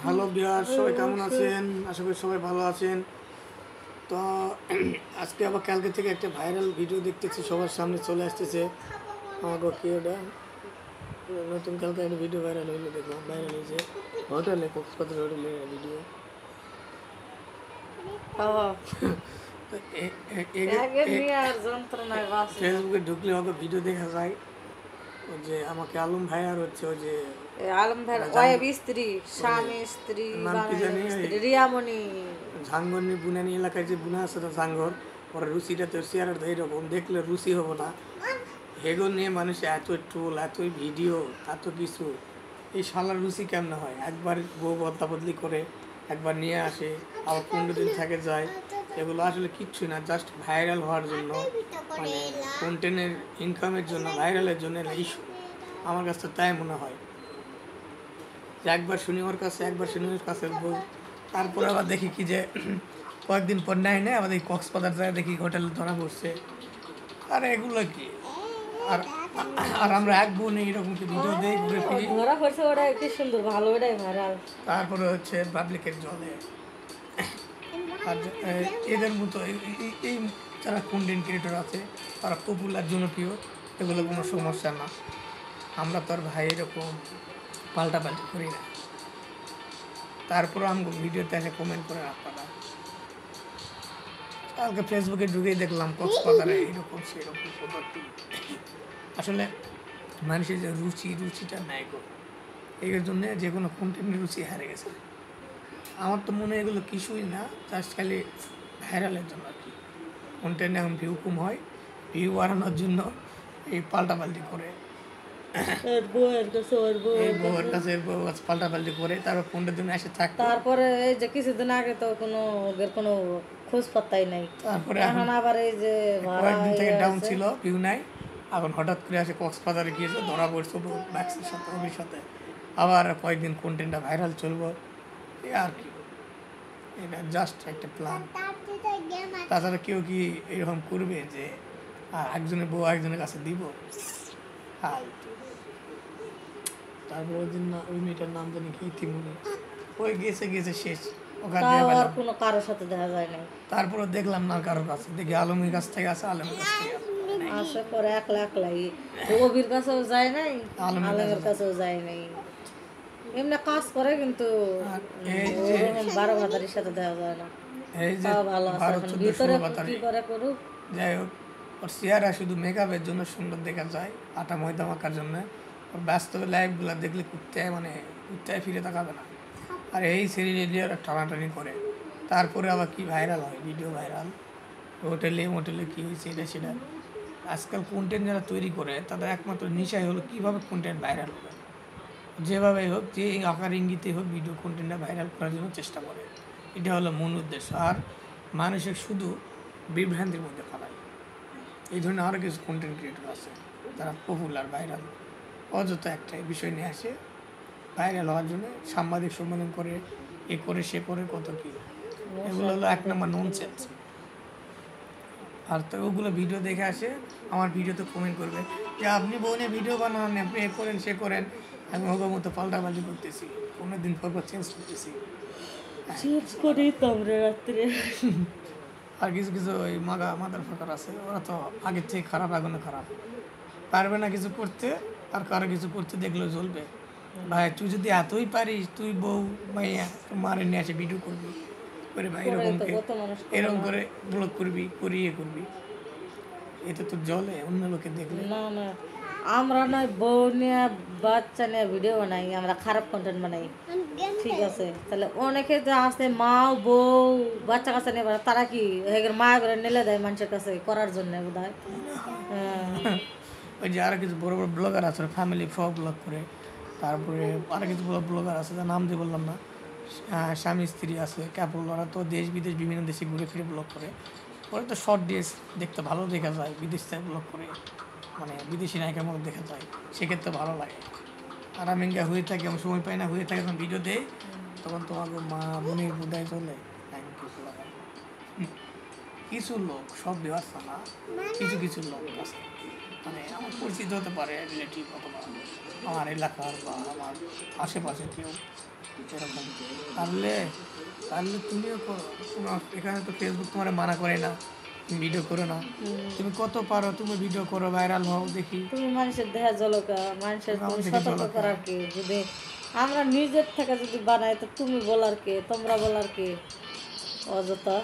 Hello Bihar, সবাই কেমন আছেন? আশা করি সবাই ভালো আছেন। তো আজকে আবার কালকে থেকে একটা ভাইরাল ভিডিও দেখতেছি, সবার সামনে চলে আসতেছে। আমাকে কি ওটা নতুন কালকে একটা ভিডিও ভাইরাল হইলো, দেখলাম ভাইরাল হয়েছে হোটেলে, কক্সবাজার হোটেলে ভিডিও। ফেসবুকে ঢুকলে আমাকে ভিডিও দেখা যায়, ওই যে আমাকে আলম ভাই আর হচ্ছে ওই যে আলম ভাইয়ের ওয়াইফ স্ত্রী, স্বামী স্ত্রী, নাম কি জানি, রিয়ামণি ঝাঙ্গনি বুনানি এলাকায় যে বুনা আছে তো ঝাঙ্গর, ওরা রুচিটা তো চেয়ারের এরকম দেখলে রুচি হবো না। হেগো নিয়ে মানুষ এত ট্রোল, এতই ভিডিও, এত কিছু। এই শালার রুচি কেমন হয়? একবার বউ বদলা বদলি করে, একবার নিয়ে আসে, আবার 15 দিন থেকে যায়। এগুলো আসলে কিচ্ছুই না, জাস্ট ভাইরাল হওয়ার জন্য, মানে কন্টেন্টের ইনকামের জন্য, ভাইরালের জন্য ইস্যু। আমার কাছে তাই মনে হয় যে একবার শুনি ওর কাছে, একবার শুনি ওর কাছে বউ, তারপরে আবার দেখি কি যে কয়েকদিন পর নেয় নেয় আবার এই কক্সবাজার যায়, দেখি হোটেলে ধরা পড়ছে। আর এগুলো কি? আর আর আমরা এক বোন এইরকম কি ভিডিও দেই ঘুরে ফিরি, ধরা পড়ছে, ওটাই কি সুন্দর, ভালো, ওটাই ভাইরাল। তারপরে হচ্ছে পাবলিকের জলে। আর এদের মতো এই যারা কন্টেন্ট ক্রিয়েটর আছে, তারা পপুলার, জনপ্রিয়, এগুলো কোনো সমস্যা না। আমরা তো আর ভাই এরকম পাল্টাপাল্টি করি না। তারপরে আমাকে ভিডিওতে এসে কমেন্ট করে আপনারা। কালকে ফেসবুকে ঢুকেই দেখলাম কক্সবাজারে এরকম সেরকম পদ্ধতি। আসলে মানুষের যে রুচিটা নাই গো, এর জন্য যে কোনো কন্টেন্টের রুচি হারিয়ে গেছে। আমার তো মনে হয় এগুলো কিছুই না, জাস্ট খালি ভাইরালের জন্য আর কি। কন্টেন্ট এখন ভিউ কম হয়, ভিউ বাড়ানোর জন্য এই পাল্টাপাল্টি করে, এই বউয়ের কাছে পাল্টাপাল্টি করে, তারপর 15 দিন এসে থাকতো। তারপরে এই যে কিছুদিন আগে তো কোনো ওদের কোনো খোঁজ পাত্তাই নাই, তারপরে এখন আবার এই যে কয়েকদিন থেকে ডাউন ছিল, ভিউ নাই। এখন হঠাৎ করে আসে কক্সবাজারে গিয়েছে, ধরা পড়ছে ব্যাক্সের সাথে, অভির সাথে। আবার কয়েকদিন কন্টেন্টটা ভাইরাল চলবো, এই আর কি। এটা জাস্ট একটা প্ল্যান। তাছাড়া কেউ কি এরকম করবে যে একজনের বউ একজনের কাছে দিব? তারপরে ওই দিন ওই মেয়েটার নাম জানি কি, ইতিমধ্যে ওই গেছে শেষ, কোনো কারোর সাথে দেখা যায় নাই। তারপরে দেখলাম না কারোর কাছে, দেখি আলমের কাছ থেকে আছে, আলমের কাছ থেকে আসে পরে একলাই রবির কাছেও যায় নাই, আলমের কাছেও যায় নাই। এমনি কাজ করে কিন্তু 12 ভাতারির সাথে দেখা যায় না। এই যে ভালো আছে, ভিতরে কি করে করুক, যাই হোক, ওর চেহারা শুধু মেকআপের জন্য সুন্দর দেখা যায়, আটা ময়দা মাখার জন্য। ওর বাস্তবে লাইফগুলো দেখলে কুত্তায় ফিরে তাকাবে না। আর এই সিরিয়ালি ওরা টানাটানি করে, তারপরে আবার কি ভাইরাল হয়, ভিডিও ভাইরাল, হোটেলে কী হয়েছে এটা সেটা। আজকাল কন্টেন্ট যারা তৈরি করে তাদের একমাত্র নেশাই হলো কীভাবে কন্টেন্ট ভাইরাল হবে, যেভাবে হোক, যে আকার ইঙ্গিতে হোক, ভিডিও কন্টেন্টটা ভাইরাল করার জন্য চেষ্টা করে। এটা হলো মূল উদ্দেশ্য। আর মানুষের শুধু বিভ্রান্তির মধ্যে ফেলায়। এই ধরনের আরও কিছু কন্টেন্ট ক্রিয়েটর আছে যারা পপুলার, ভাইরাল, অযথা একটাই বিষয় নিয়ে আসে ভাইরাল হওয়ার জন্য, সাংবাদিক সম্মেলন করে, এ করে সে করে, কত কী। এগুলো হলো 1 নম্বর ননসেন্স। আর তো ওগুলো ভিডিও দেখে আসে, আমার ভিডিওতে কমেন্ট করবে যে আপনি বোনে ভিডিও বানান, আপনি এ করেন সে করেন। আমি ওগো মতো পাল্টাপাল্টি করতেছি, 15 দিন পর চেঞ্জ করতেছি, রাত্রে। আর কিছু কিছু ওই মাদার ফাঁকার আছে, ওরা তো আগের থেকে খারাপ, আগুনে খারাপ, পারবে না কিছু করতে, আর কারো কিছু করতে দেখলেও চলবে। ভাই তুই যদি এতই পারিস, তুই বউ মাইয়া মারে নিয়ে আসে ভিডিও করবি করে, ভাই এরকম করে ব্লগ করবি, করিয়ে করবি, এটা তো জলে অন্য লোকে দেখলে। না, আমরা নয় বউ নিয়ে বাচ্চা নিয়ে ভিডিও বানাই, আমরা খারাপ কন্টেন্ট বানাই, ঠিক আছে? তাহলে অনেকে যে আছে মা বউ বাচ্চা কাছে নিয়ে বানায়, তারা কি মা করে নেলে দেয় মানুষের কাছে করার জন্য বোধ হয়। ওই যে আরো কিছু বড় বড় ব্লগার আছে, ফ্যামিলি ব্লগ করে। তারপরে আরো কিছু ব্লগার আছে, যার নাম দিয়ে বললাম না, স্বামী স্ত্রী আছে, ক্যাপল, ওরা তো দেশ বিদেশ বিভিন্ন দেশে ঘুরে ফিরে ব্লগ করে। ওরা তো শর্ট ড্রেস দেখতে ভালো দেখা যায়, বিদেশ থেকে ব্লগ করে, মানে বিদেশি নায়িকার মতো দেখা যায়, সেক্ষেত্রে ভালো লাগে। আর আমি হয়ে থাকি, আমি সময় পাই না, হয়ে থাকে যখন ভিডিও দেয়, তখন তোমাকে মা বোনের বুদায় চলে কিছু লোক, সব দেওয়ার না, কিছু লোক আছে, মানে আমার পরিচিত হতে পারে, রিলেটিভ অথবা আমার এলাকার বা আমার আশেপাশে কেউ, এরকম পারলে পারলে তুমিও করো। তোমার এখানে তো ফেসবুক তোমার মানা করে না তুমি ভিডিও করো না, তুমি কত পারো তুমি ভিডিও করো, ভাইরাল হও দেখি। তুমি মানুষের দেহা জলকা, মানুষের আমার তুমি দেখে সতর্ক ঝলকা। করার কে? যদি আমরা নিজের থেকে যদি বানাই তো তুমি বলার কে, তোমরা বলার কে? অযথা